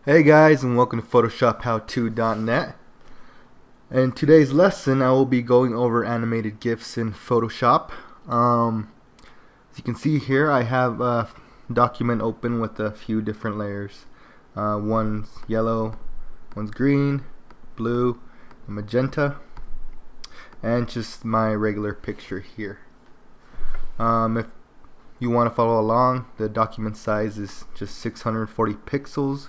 Hey guys, and welcome to PhotoshopHowTo.net. In today's lesson, I will be going over animated GIFs in Photoshop. As you can see here, I have a document open with a few different layers. One's yellow, one's green, blue, and magenta, and just my regular picture here. If you want to follow along, the document size is just 640 pixels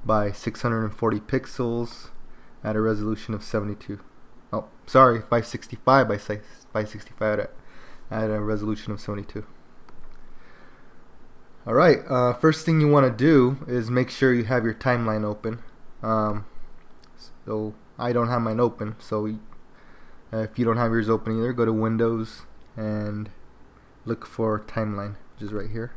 by 640 pixels at a resolution of 72. Oh, sorry, 565 by 565 at a resolution of 72. Alright, first thing you want to do is make sure you have your timeline open. So I don't have mine open, so if you don't have yours open either, go to Windows and look for timeline, which is right here.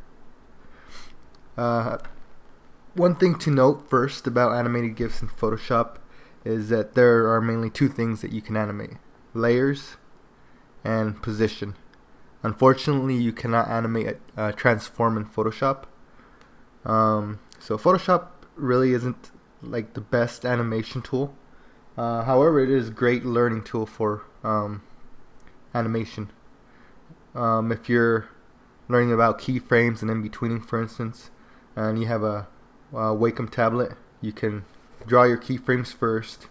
One thing to note first about animated GIFs in Photoshop is that there are mainly two things that you can animate: layers and position. Unfortunately, you cannot animate a transform in Photoshop. So Photoshop really isn't like the best animation tool. However, it is a great learning tool for animation. If you're learning about keyframes and in-betweening, for instance, and you have a Wacom tablet, you can draw your keyframes first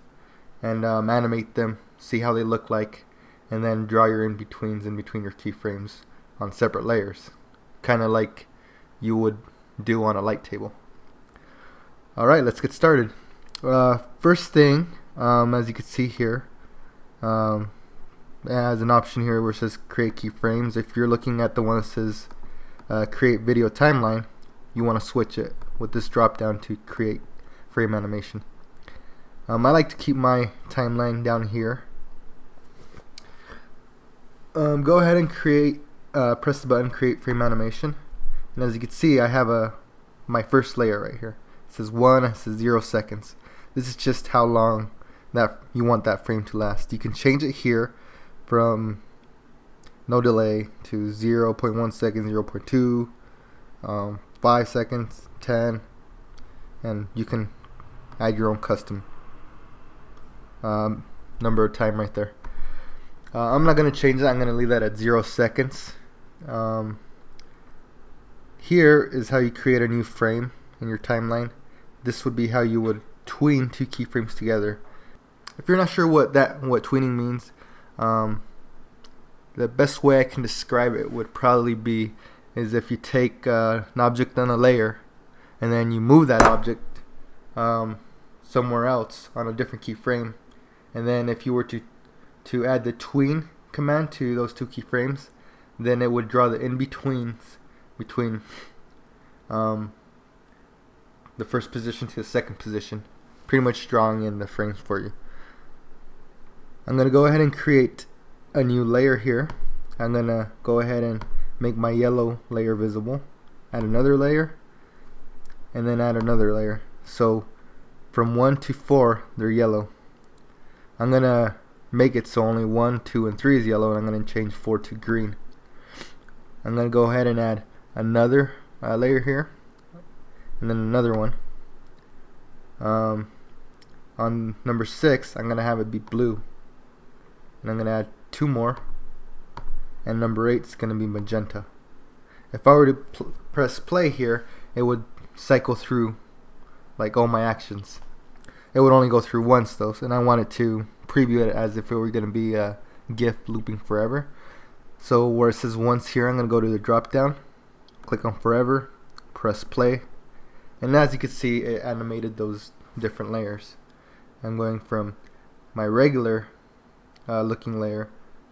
and animate them, see how they look like, and then draw your in-betweens in between your keyframes on separate layers, kind of like you would do on a light table. Alright, let's get started. First thing, as you can see here, it has an option here where it says create keyframes. If you're looking at the one that says create video timeline, you want to switch it with this drop down to create frame animation. I like to keep my timeline down here. Go ahead and create, press the button create frame animation, and as you can see, I have my first layer right here. It says 1, it says 0 seconds. This is just how long that you want that frame to last. You can change it here from no delay to 0.1 seconds, 0.2, 5 seconds, 10, and you can add your own custom number of time right there. I'm not going to change that. I'm going to leave that at 0 seconds. Here is how you create a new frame in your timeline. This would be how you would tween two keyframes together. If you're not sure what tweening means, the best way I can describe it would probably be is if you take an object on a layer and then you move that object somewhere else on a different keyframe, and then if you were to add the tween command to those two keyframes, then it would draw the in-betweens between the first position to the second position, pretty much drawing in the frames for you. I'm going to go ahead and create a new layer here. I'm going to go ahead and make my yellow layer visible, add another layer, and then add another layer. So from 1 to 4 they're yellow. I'm going to make it so only 1, 2, and 3 is yellow, and I'm going to change 4 to green. I'm going to go ahead and add another layer here, and then another one. On number 6 I'm going to have it be blue, and I'm going to add 2 more, and number 8 is going to be magenta. If I were to press play here, it would cycle through like all my actions. It would only go through once though, and I wanted to preview it as if it were going to be a GIF looping forever. So where it says once here, I'm going to go to the drop down, click on forever, press play, and as you can see, it animated those different layers. I'm going from my regular looking layer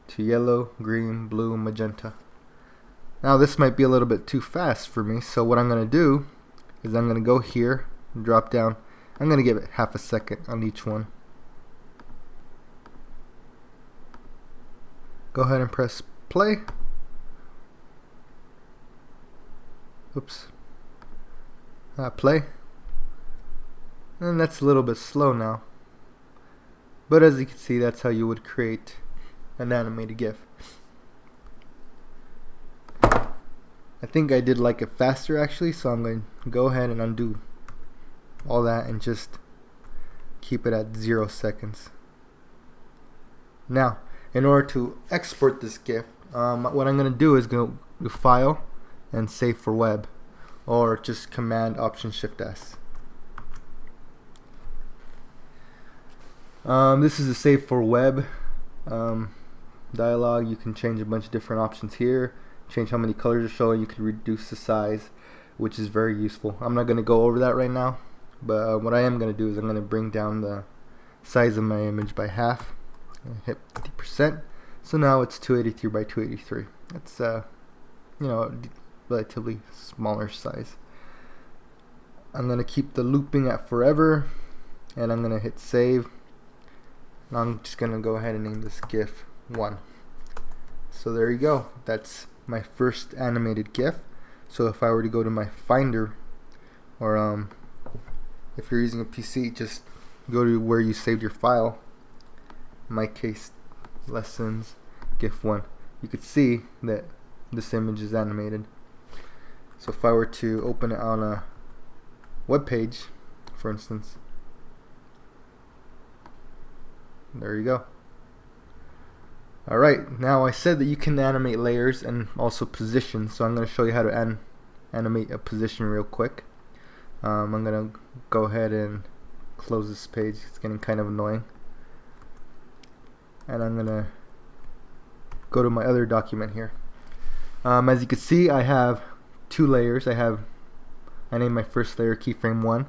to yellow, green, blue, magenta. Now this might be a little bit too fast for me, so what I'm going to do is I'm going to go here and drop down. I'm going to give it half a second on each one. Go ahead and press play. Oops. Play. And that's a little bit slow now. But as you can see, that's how you would create an animated GIF. I think I did like it faster actually, so I'm going to go ahead and undo all that and just keep it at 0 seconds. Now, in order to export this GIF, what I'm going to do is go to File and Save for Web, or just Command Option Shift S. This is a Save for Web dialog. You can change a bunch of different options here, change how many colors are showing, you can reduce the size, which is very useful. I'm not going to go over that right now, but what I am going to do is I'm going to bring down the size of my image by half. Hit 50%, so now it's 283 by 283. That's relatively smaller size. I'm gonna keep the looping at forever, and I'm gonna hit save. Now I'm just gonna go ahead and name this GIF 1. So there you go. That's my first animated GIF. So if I were to go to my Finder, or if you're using a PC, just go to where you saved your file. In my case, lessons GIF 1. You could see that this image is animated. So if I were to open it on a web page, for instance, there you go. Alright, now I said that you can animate layers and also positions, so I'm going to show you how to animate a position real quick. I'm going to go ahead and close this page. It's getting kind of annoying. And I'm going to go to my other document here. As you can see, I have 2 layers. I named my first layer keyframe 1,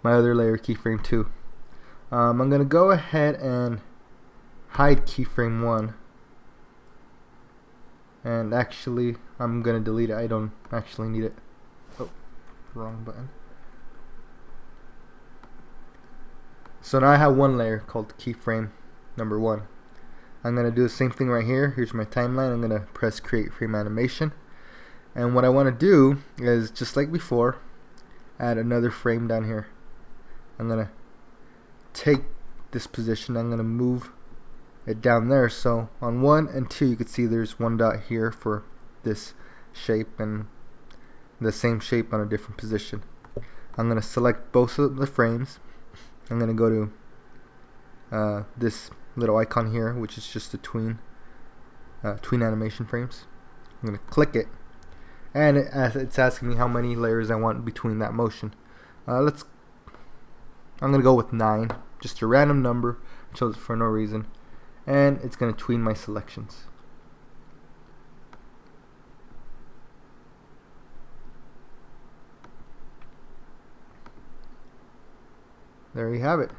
my other layer keyframe 2. I'm going to go ahead and hide keyframe 1, and actually I'm going to delete it. I don't actually need it. Oh, wrong button. So now I have one layer called keyframe number 1. I'm going to do the same thing right here. Here's my timeline. I'm going to press create frame animation, and what I want to do is, just like before, add another frame down here. I'm going to take this position, I'm going to move it down there, so on 1 and 2 you can see there's one dot here for this shape and the same shape on a different position. I'm going to select both of the frames. I'm going to go to this little icon here, which is just the tween animation frames. I'm going to click it, and it's asking me how many layers I want between that motion. I'm going to go with 9, just a random number. I chose it for no reason, and it's going to tween my selections. There you have it.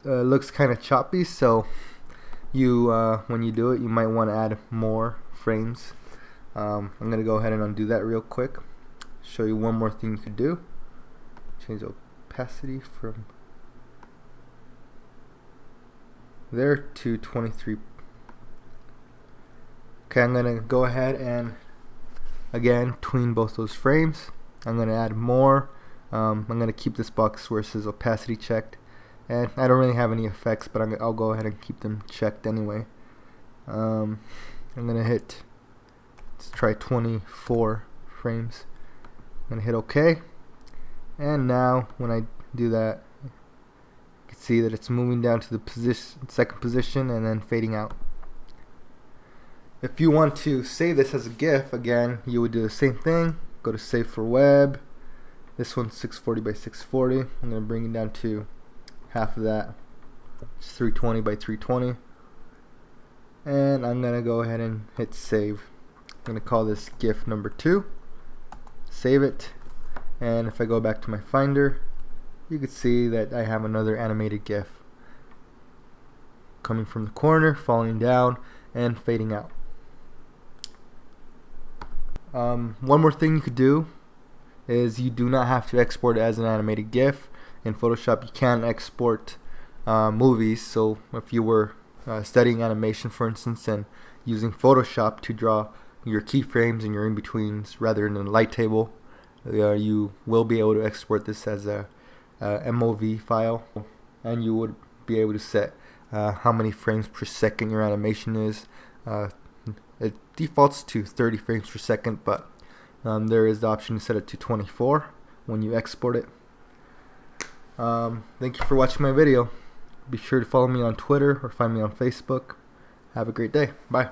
Looks kind of choppy, so when you do it, you might want to add more frames. I'm going to go ahead and undo that real quick. Show you one more thing you could do. Change the opacity from there to 23. Okay, I'm going to go ahead and again tween both those frames. I'm going to add more. I'm going to keep this box where it says opacity checked, and I don't really have any effects, but I'll go ahead and keep them checked anyway. I'm going to hit, let's try 24 frames. I'm going to hit OK, and now when I do that, you can see that it's moving down to the second position and then fading out. If you want to save this as a GIF, again, you would do the same thing. Go to Save for Web. This one's 640 by 640. I'm going to bring it down to half of that. It's 320 by 320. And I'm going to go ahead and hit save. I'm going to call this GIF number 2. Save it. And if I go back to my Finder, you can see that I have another animated GIF coming from the corner, falling down, and fading out. One more thing you could do is you do not have to export it as an animated GIF. In Photoshop, you can export movies. So if you were studying animation, for instance, and using Photoshop to draw your keyframes and your in-betweens rather than a light table, you will be able to export this as a MOV file, and you would be able to set how many frames per second your animation is. It defaults to 30 frames per second, but there is the option to set it to 24 when you export it. Thank you for watching my video. Be sure to follow me on Twitter or find me on Facebook. Have a great day. Bye.